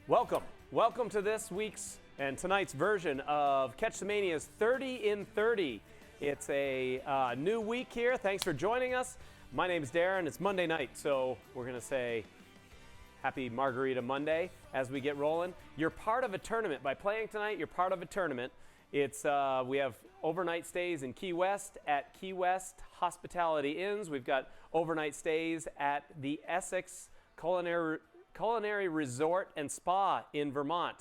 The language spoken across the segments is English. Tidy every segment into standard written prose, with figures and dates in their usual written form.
Welcome to this week's and tonight's version of Catch the Mania's 30 in 30. It's a new week here. Thanks for joining us. My name's Darren. It's Monday night, so we're going to say happy Margarita Monday as we get rolling. You're part of a tournament. By playing tonight, you're part of a tournament. It's we have overnight stays in Key West at Key West Hospitality Inns. We've got overnight stays at the Essex Culinary Resort and Spa in Vermont,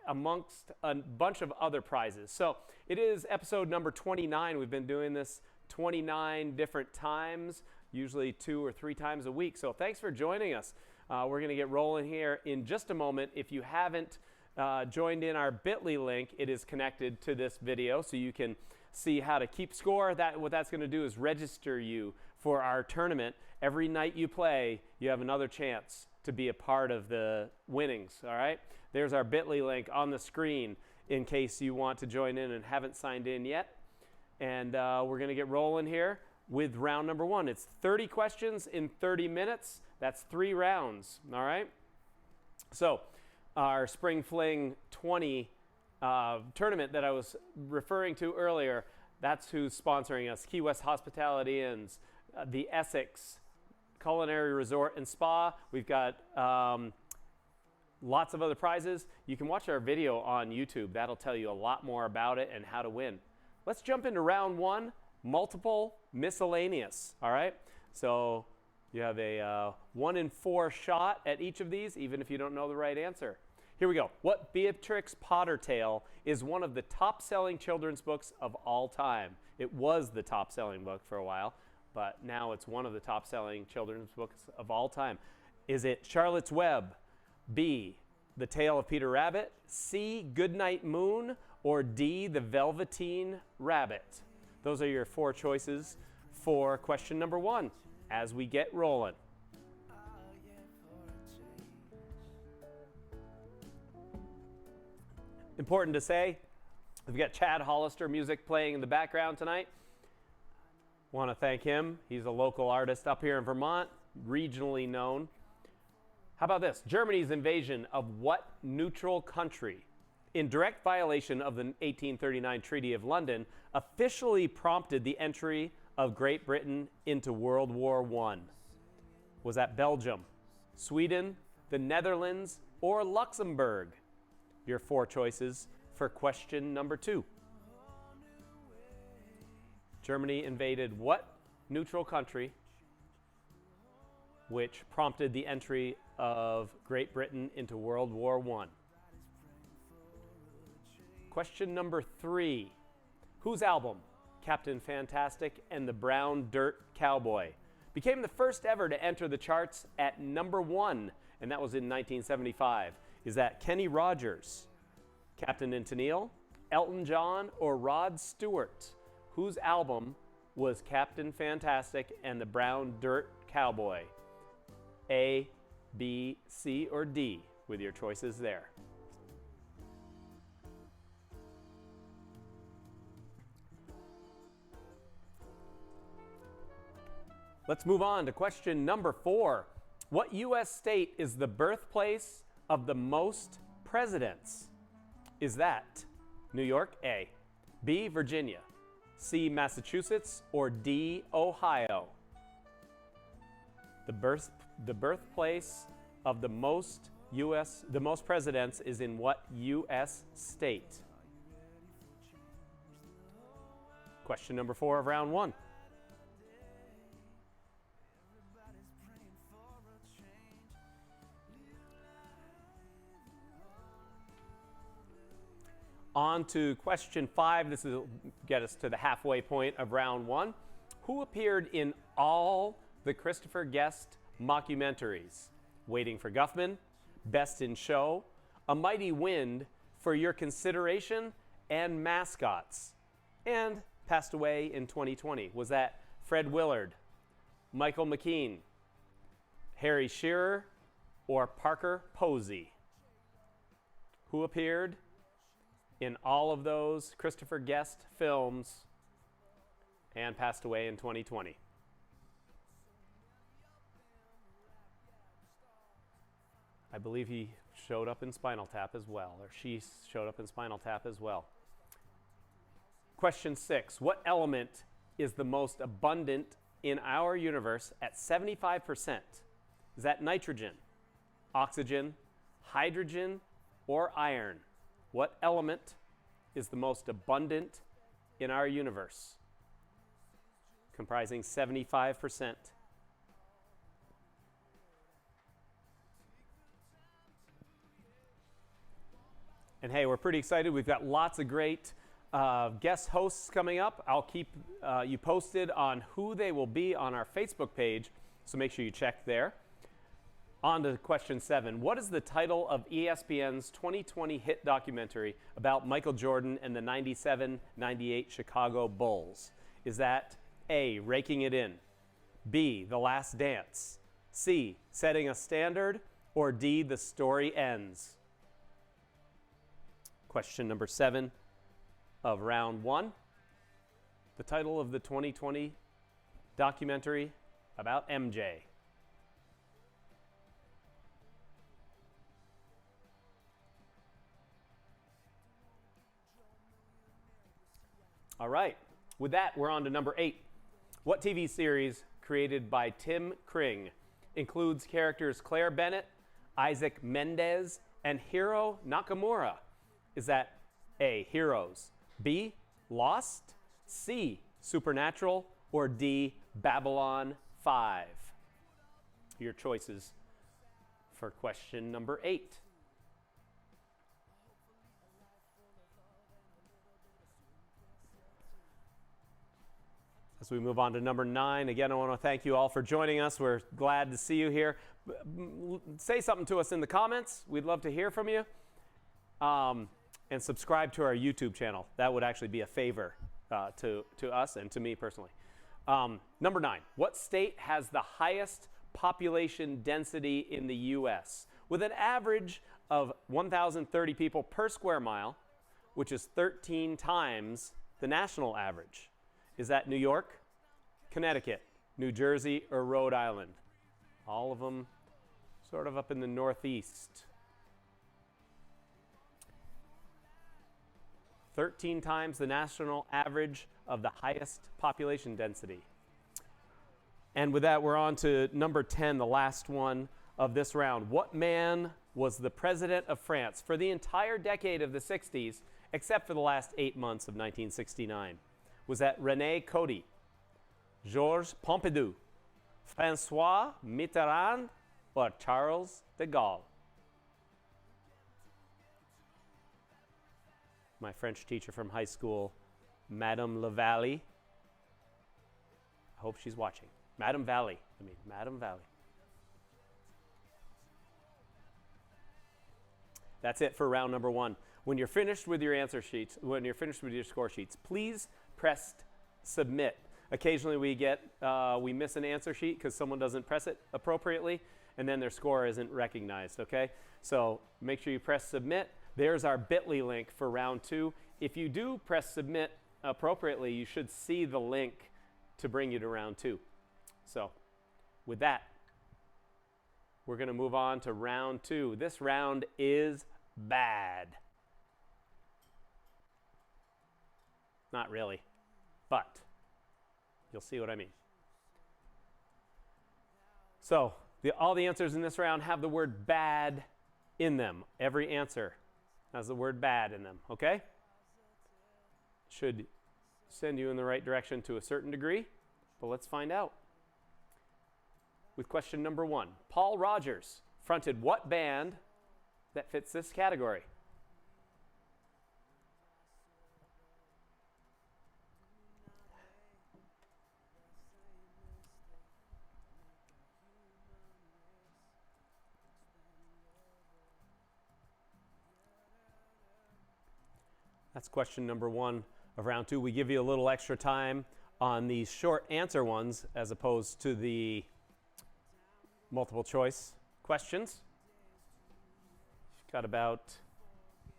amongst a bunch of other prizes. So it is episode number 29. We've been doing this 29 different times, usually 2 or 3 times a week. So thanks for joining us. We're going to get rolling here in just a moment. If you haven't joined in our Bitly link, it is connected to this video, so you can see how to keep score. What that's going to do is register you for our tournament. Every night you play, you have another chance to be a part of the winnings, all right? There's our Bitly link on the screen in case you want to join in and haven't signed in yet. And we're going to get rolling here with round number 1. It's 30 questions in 30 minutes. That's 3 rounds, all right? So our Spring Fling 20 tournament that I was referring to earlier, that's who's sponsoring us. Key West Hospitality Inns, the Essex Culinary Resort and Spa. We've got lots of other prizes. You can watch our video on YouTube. That'll tell you a lot more about it and how to win. Let's jump into round 1, multiple miscellaneous, all right? So you have a 1 in 4 shot at each of these, even if you don't know the right answer. Here we go. What Beatrix Potter tale is one of the top-selling children's books of all time? It was the top-selling book for a while, but now it's one of the top-selling children's books of all time. Is it Charlotte's Web, B, The Tale of Peter Rabbit, C, Goodnight Moon, or D, The Velveteen Rabbit? Those are your 4 choices for question number 1 as we get rolling. Important to say, we've got Chad Hollister music playing in the background tonight. Want to thank him. He's a local artist up here in Vermont, regionally known. How about this? Germany's invasion of what neutral country, in direct violation of the 1839 Treaty of London, officially prompted the entry of Great Britain into World War I? Was that Belgium, Sweden, the Netherlands, or Luxembourg? Your 4 choices for question number 2. Germany invaded what neutral country which prompted the entry of Great Britain into World War I? Question number 3. Whose album, Captain Fantastic and the Brown Dirt Cowboy, became the first ever to enter the charts at number 1, and that was in 1975? Is that Kenny Rogers, Captain and Tennille, Elton John, or Rod Stewart? Whose album was Captain Fantastic and the Brown Dirt Cowboy? A, B, C, or D, with your choices there. Let's move on to question number 4. What U.S. state is the birthplace of the most presidents? Is that New York, A, B, Virginia, C, Massachusetts, or D, Ohio? The birthplace of the most presidents is in what U.S. state? Question number 4 of round 1. On to question 5. This will get us to the halfway point of round 1. Who appeared in all the Christopher Guest mockumentaries? Waiting for Guffman, Best in Show, A Mighty Wind, For Your Consideration, and Mascots. And passed away in 2020. Was that Fred Willard, Michael McKean, Harry Shearer, or Parker Posey? Who appeared in all of those Christopher Guest films and passed away in 2020? I I believe he showed up in Spinal Tap as well, or she showed up in Spinal Tap as well. Question 6. What element is the most abundant in our universe at 75%? Is that nitrogen, oxygen, hydrogen, or iron? What element is the most abundant in our universe, comprising 75%? And hey, we're pretty excited. We've got lots of great guest hosts coming up. I'll keep you posted on who they will be on our Facebook page, so make sure you check there. On to question 7. What is the title of ESPN's 2020 hit documentary about Michael Jordan and the 97-98 Chicago Bulls? Is that A, Raking It In, B, The Last Dance, C, Setting a Standard, or D, The Story Ends? Question number 7 of round 1. The title of the 2020 documentary about MJ. All right. With that, we're on to number 8. What TV series created by Tim Kring includes characters Claire Bennett, Isaac Mendez, and Hiro Nakamura? Is that A, Heroes, B, Lost, C, Supernatural, or D, Babylon 5? Your choices for question number 8. As we move on to number 9, again, I want to thank you all for joining us. We're glad to see you here. Say something to us in the comments. We'd love to hear from you. And subscribe to our YouTube channel. That would actually be a favor to us and to me personally. Number 9, what state has the highest population density in the U.S. with an average of 1,030 people per square mile, which is 13 times the national average? Is that New York, Connecticut, New Jersey, or Rhode Island? All of them sort of up in the Northeast. 13 times the national average of the highest population density. And with that, we're on to number 10, the last one of this round. What man was the president of France for the entire decade of the 60s, except for the last 8 months of 1969? Was that René Coty, Georges Pompidou, François Mitterrand, or Charles de Gaulle? My French teacher from high school, Madame Lavalley. I hope she's watching. Madame Valley. That's it for round number 1. When you're finished with your answer sheets, when you're finished with your score sheets, please press submit. Occasionally we miss an answer sheet because someone doesn't press it appropriately, and then their score isn't recognized, okay? So make sure you press submit. There's our bit.ly link for round 2. If you do press submit appropriately, you should see the link to bring you to round 2. So with that, we're going to move on to round 2. This round is bad. Not really, but you'll see what I mean. So all the answers in this round have the word bad in them. Every answer has the word bad in them, okay? Should send you in the right direction to a certain degree, but let's find out. With question number 1, Paul Rogers fronted what band that fits this category? That's question number 1 of round 2. We give you a little extra time on these short answer ones as opposed to the multiple choice questions. Got about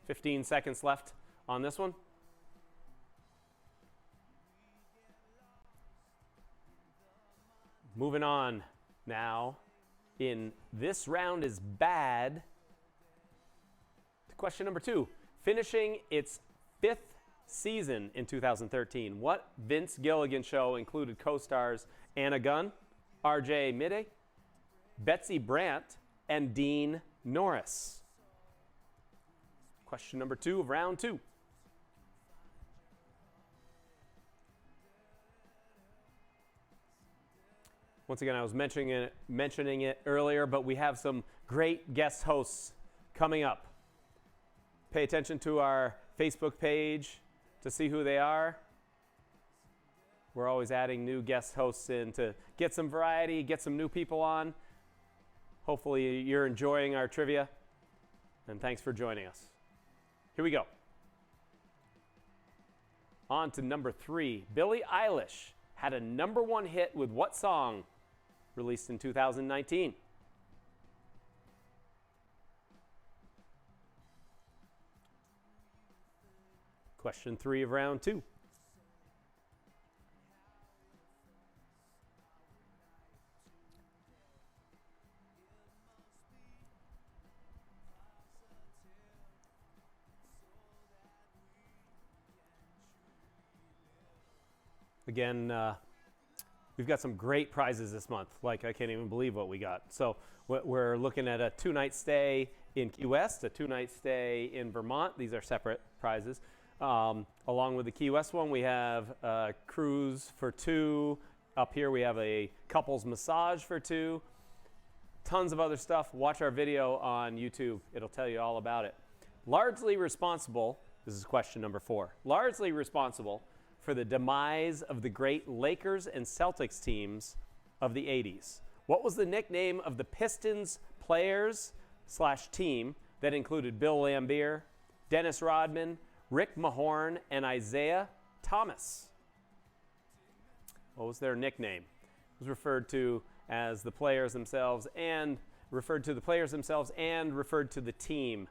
15 seconds left on this one. Moving on now in This Round is Bad. Question number 2. Finishing its 5th season in 2013, what Vince Gilligan show included co-stars Anna Gunn, R.J. Midday, Betsy Brandt, and Dean Norris? Question number 2 of round 2. Once again, I was mentioning it earlier, but we have some great guest hosts coming up. Pay attention to our Facebook page to see who they are. We're always adding new guest hosts in to get some variety, get some new people on. Hopefully you're enjoying our trivia, and thanks for joining us. Here we go. On to number 3. Billie Eilish had a number 1 hit with what song released in 2019? Question 3 of round 2. Again, we've got some great prizes this month. Like, I can't even believe what we got. So we're looking at a 2-night stay in Key West, a 2-night stay in Vermont. These are separate prizes. Along with the Key West one, we have a cruise for 2. Up here, we have a couples massage for 2. Tons of other stuff. Watch our video on YouTube. It'll tell you all about it. Largely responsible, this is question number 4, largely responsible for the demise of the great Lakers and Celtics teams of the 80s. What was the nickname of the Pistons players/team that included Bill Laimbeer, Dennis Rodman, Rick Mahorn, and Isaiah Thomas? What was their nickname? It was referred to as the players themselves and referred to the team,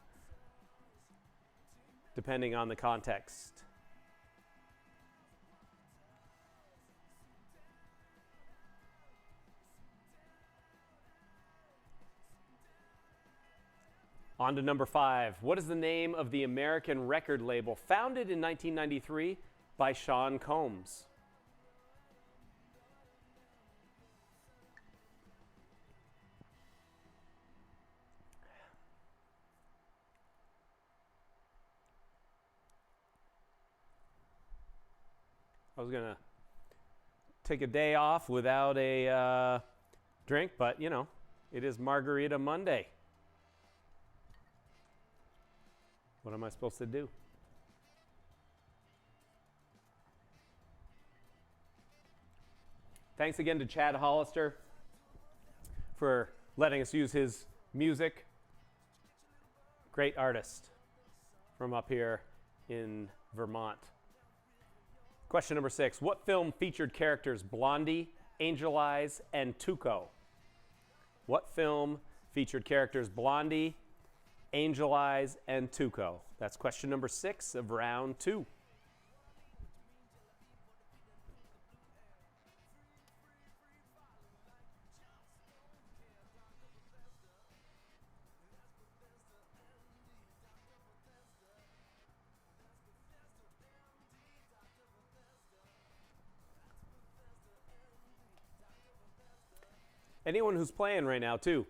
depending on the context. On to number 5. What is the name of the American record label founded in 1993 by Sean Combs? I was going to take a day off without a drink, but, you know, it is Margarita Monday. What am I supposed to do? Thanks again to Chad Hollister for letting us use his music. Great artist from up here in Vermont. Question number 6. What film featured characters Blondie, Angel Eyes, and Tuco? What film featured characters Blondie, Angel Eyes, and Tuco? That's question number 6 of round 2. Anyone who's playing right now, too,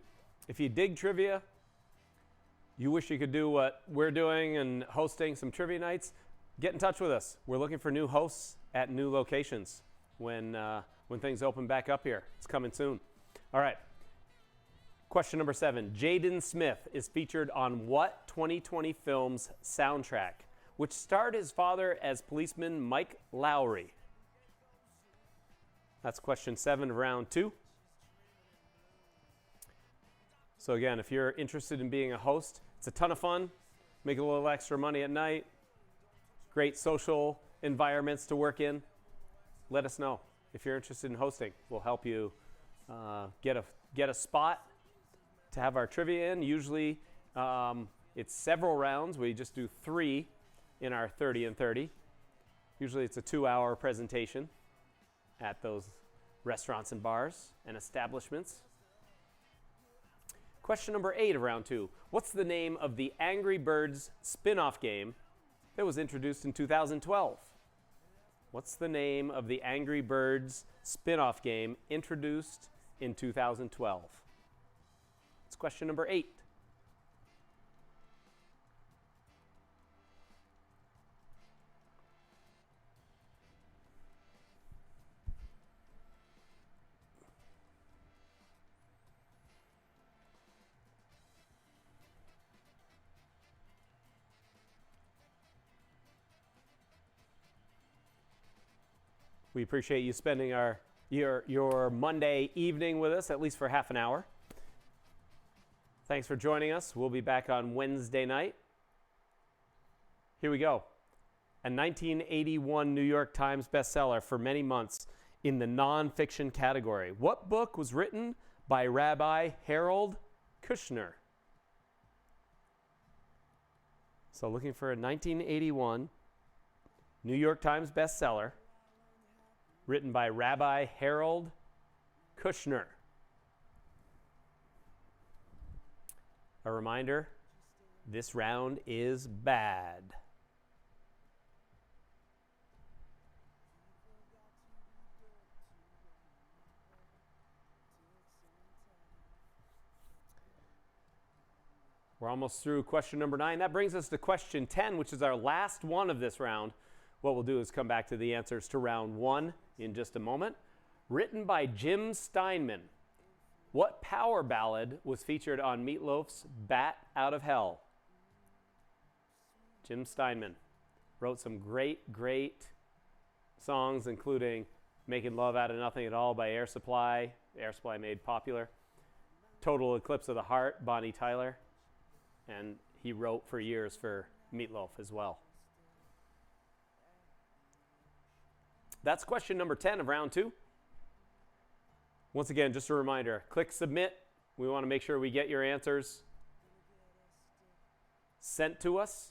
if you dig trivia, you wish you could do what we're doing and hosting some trivia nights, get in touch with us. We're looking for new hosts at new locations when things open back up here. It's coming soon. All right. Question number 7. Jaden Smith is featured on what 2020 film's soundtrack, which starred his father as policeman Mike Lowry? That's question 7 of round 2. So again, if you're interested in being a host, it's a ton of fun. Make a little extra money at night. Great social environments to work in. Let us know if you're interested in hosting. We'll help you get a spot to have our trivia in. Usually it's several rounds. We just do 3 in our 30 and 30. Usually it's a 2-hour presentation at those restaurants and bars and establishments. Question number 8 of round 2. What's the name of the Angry Birds spin-off game that was introduced in 2012? What's the name of the Angry Birds spin-off game introduced in 2012? It's question number 8. We appreciate you spending your Monday evening with us, at least for half an hour. Thanks for joining us. We'll be back on Wednesday night. Here we go. A 1981 New York Times bestseller for many months in the nonfiction category. What book was written by Rabbi Harold Kushner? So looking for a 1981 New York Times bestseller written by Rabbi Harold Kushner. A reminder, this round is bad. We're almost through question number 9. That brings us to question 10, which is our last one of this round. What we'll do is come back to the answers to round 1 in just a moment. Written by Jim Steinman. What power ballad was featured on Meatloaf's Bat Out of Hell? Jim Steinman wrote some great songs, including Making Love Out of Nothing at All by Air Supply. Air Supply made popular. Total Eclipse of the Heart, Bonnie Tyler. And he wrote for years for Meatloaf as well. That's question number 10 of round 2. Once again, just a reminder, click submit. We want to make sure we get your answers sent to us.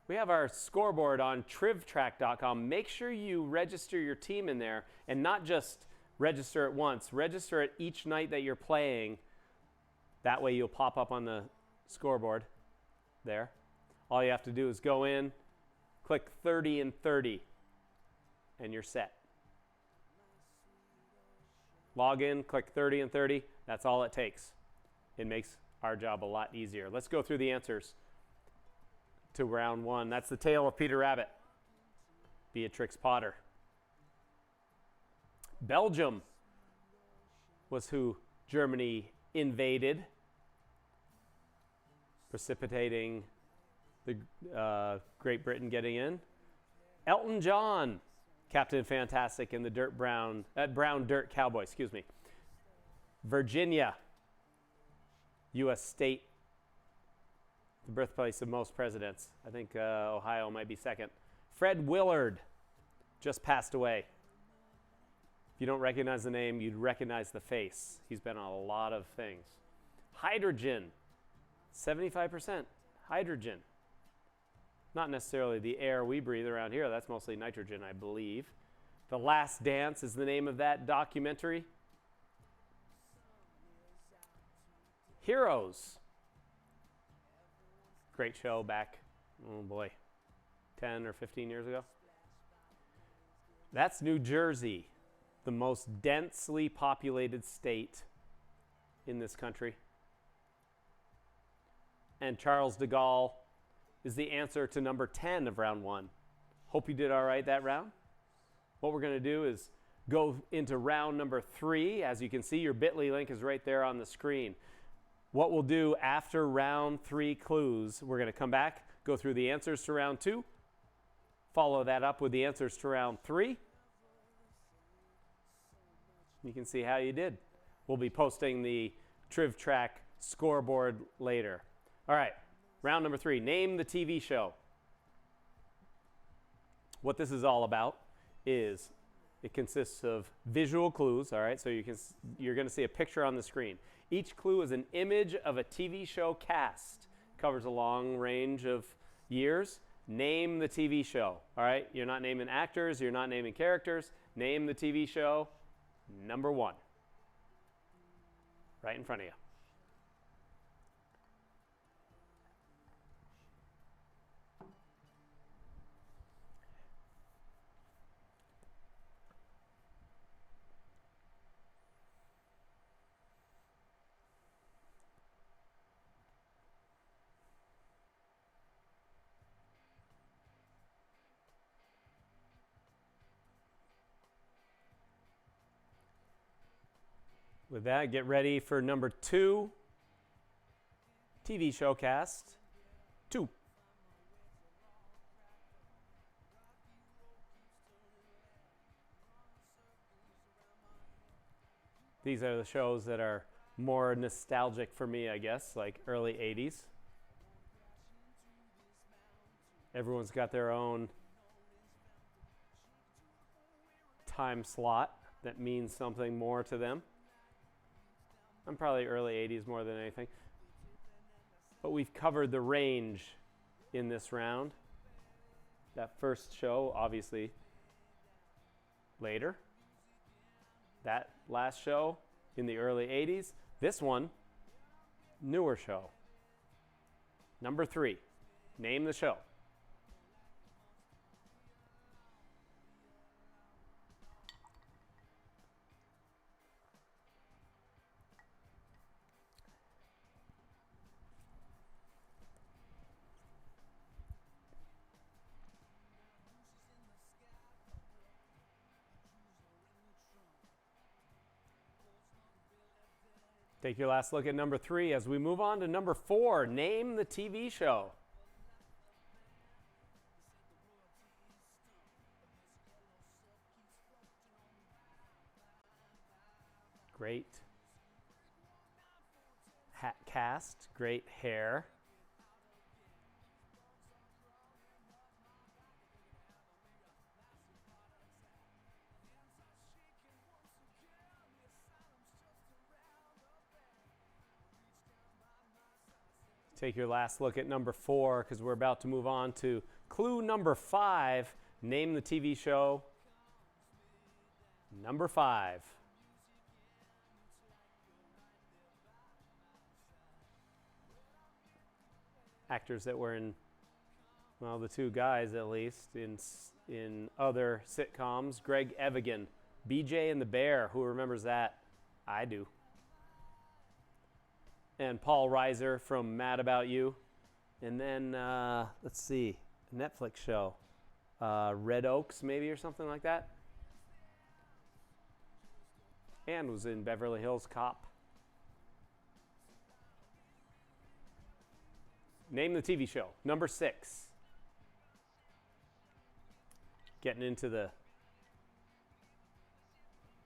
We have our scoreboard on trivtrack.com. Make sure you register your team in there and not just register it once. Register it each night that you're playing. That way you'll pop up on the scoreboard there. All you have to do is go in, click 30 and 30, and you're set. Log in, click 30 and 30. That's all it takes. It makes our job a lot easier. Let's go through the answers to round 1. That's The Tale of Peter Rabbit, Beatrix Potter. Belgium was who Germany invaded, precipitating the Great Britain getting in. Elton John, Captain Fantastic and the Brown Dirt Cowboy, excuse me. Virginia, U.S. state, the birthplace of most presidents. I think Ohio might be second. Fred Willard just passed away. If you don't recognize the name, you'd recognize the face. He's been on a lot of things. Hydrogen, 75% hydrogen. Not necessarily the air we breathe around here. That's mostly nitrogen, I believe. The Last Dance is the name of that documentary. Heroes. Great show back, 10 or 15 years ago. That's New Jersey, the most densely populated state in this country. And Charles de Gaulle is the answer to number 10 of round 1. Hope you did all right that round. What we're going to do is go into round number 3. As you can see, your bit.ly link is right there on the screen. What we'll do after round 3 clues, we're going to come back, go through the answers to round 2, follow that up with the answers to round 3. You can see how you did. We'll be posting the TrivTrack scoreboard later. All right. Round number 3, name the TV show. What this is all about is it consists of visual clues, all right? So you're going to see a picture on the screen. Each clue is an image of a TV show cast. Covers a long range of years. Name the TV show, all right? You're not naming actors, you're not naming characters. Name the TV show. Number 1. right in front of you. With that, get ready for number 2, TV Showcast 2. These are the shows that are more nostalgic for me, I guess, like early 80s. Everyone's got their own time slot that means something more to them. I'm probably early 80s more than anything. But we've covered the range in this round. That first show, obviously, later. That last show in the early 80s. This one, newer show. Number 3, name the show. Take your last look at number 3 as we move on to number 4. Name the TV show. Great cast, great hair. Take your last look at number 4 because we're about to move on to clue number 5. Name the TV show. Number 5. Actors that were in, well, the 2 guys at least, in other sitcoms. Greg Evigan, BJ and the Bear. Who remembers that? I do. And Paul Reiser from Mad About You. And then, let's see, a Netflix show. Red Oaks, maybe, or something like that. And was in Beverly Hills Cop. Name the TV show. Number 6. Getting into the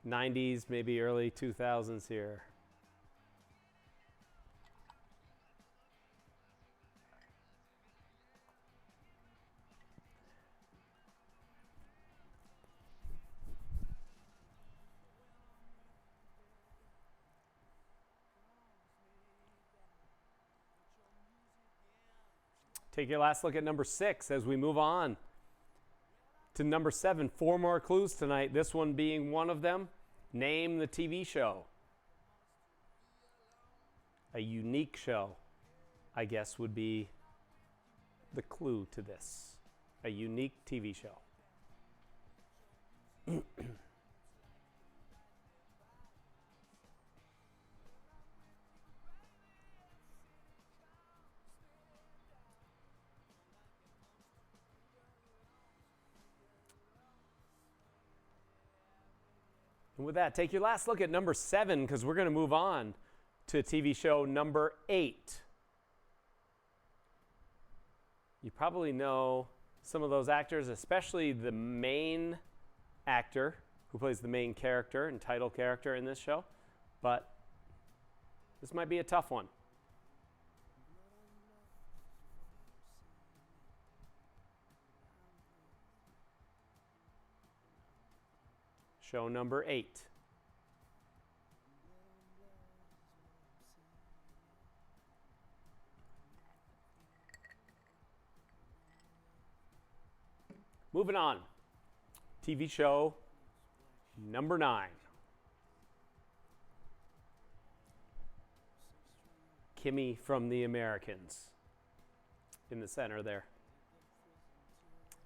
90s, maybe early 2000s here. Take your last look at number 6 as we move on to number 7. 4 more clues tonight, this one being one of them. Name the TV show. A unique show, I guess, would be the clue to this. A unique TV show. And with that, take your last look at number 7 because we're going to move on to TV show number 8. You probably know some of those actors, especially the main actor who plays the main character and title character in this show, but this might be a tough one. Show number 8. Moving on. TV show number 9. Kimmy from the Americans in the center there.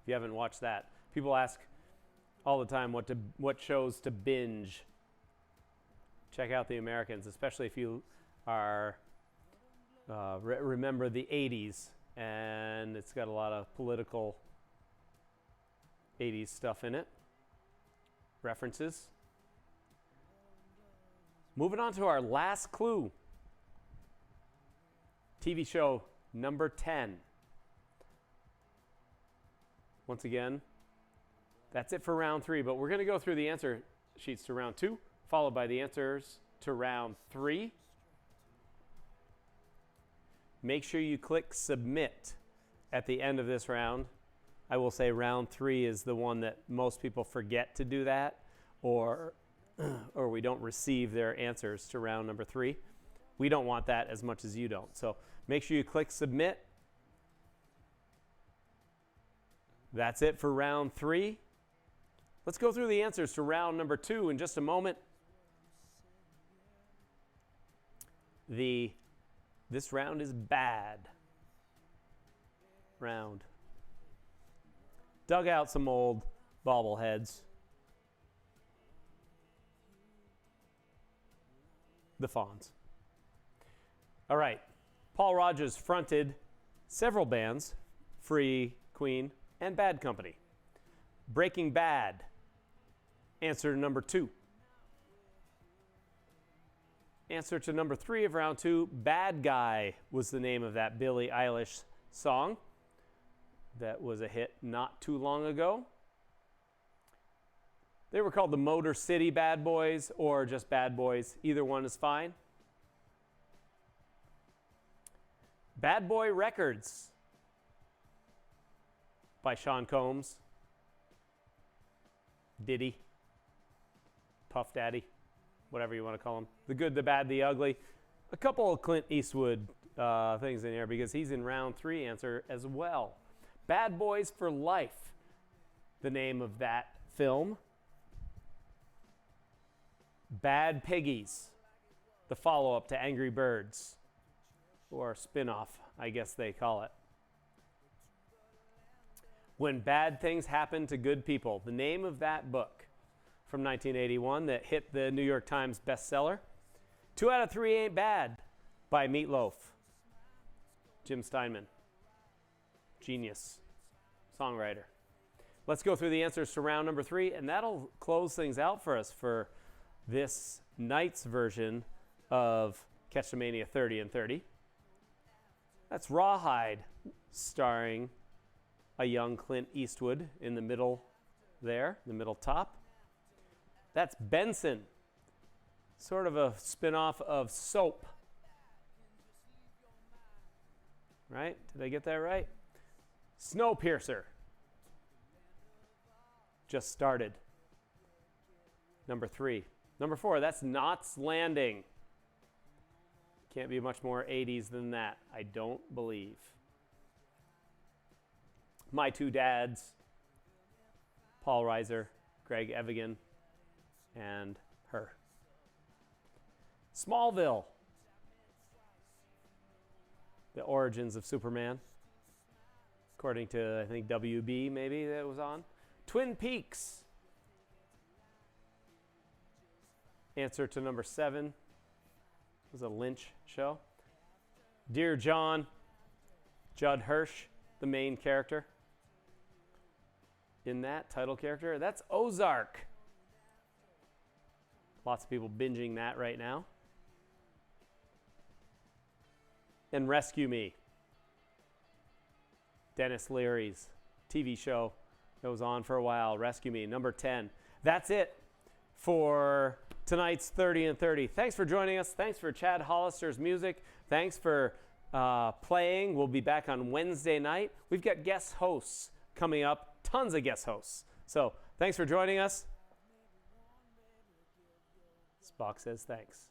If you haven't watched that, people ask all the time what shows to binge. Check out the Americans, especially if you are remember the 80s, and it's got a lot of political 80s stuff in it. References. Moving on to our last clue. TV show number 10. Once again, that's it for round 3, but we're going to go through the answer sheets to round 2, followed by the answers to round 3. Make sure you click submit at the end of this round. I will say round 3 is the one that most people forget to do that, or we don't receive their answers to round number 3. We don't want that as much as you don't. So make sure you click submit. That's it for round 3. Let's go through the answers to round number 2 in just a moment. This round is bad round. Dug out some old bobbleheads. The Fonz. All right. Paul Rodgers fronted several bands, Free, Queen, and Bad Company. Breaking Bad. Answer to number 2. Answer to number 3 of round 2, Bad Guy was the name of that Billie Eilish song that was a hit not too long ago. They were called the Motor City Bad Boys or just Bad Boys. Either one is fine. Bad Boy Records by Sean Combs, Diddy, Puff Daddy, whatever you want to call him. The Good, the Bad, the Ugly. A couple of Clint Eastwood things in here because he's in round 3 answer as well. Bad Boys for Life, the name of that film. Bad Piggies, the follow-up to Angry Birds, or spin-off, I guess they call it. When Bad Things Happen to Good People, the name of that book from 1981 that hit the New York Times bestseller. 2 out of 3 Ain't Bad by Meatloaf. Jim Steinman. Genius songwriter. Let's go through the answers to round number 3, and that'll close things out for us for this night's version of Catch-A-Mania 30 and 30. That's Rawhide, starring a young Clint Eastwood in the middle there, the middle top. That's Benson, sort of a spin-off of Soap. Right? Did I get that right? Snowpiercer. Just started. Number 3. Number 4, that's Knots Landing. Can't be much more 80s than that, I don't believe. My Two Dads, Paul Reiser, Greg Evigan, and Her. Smallville, the origins of Superman, according to, I think, WB maybe that was on. Twin Peaks. Answer to number 7 was a Lynch show. Dear John, Judd Hirsch, the main character in that, title character. That's Ozark. Lots of people binging that right now. And Rescue Me, Dennis Leary's TV show that was on for a while. Rescue Me, number 10. That's it for tonight's 30 and 30. Thanks for joining us. Thanks for Chad Hollister's music. Thanks for playing. We'll be back on Wednesday night. We've got guest hosts coming up, tons of guest hosts. So thanks for joining us. Spock says thanks.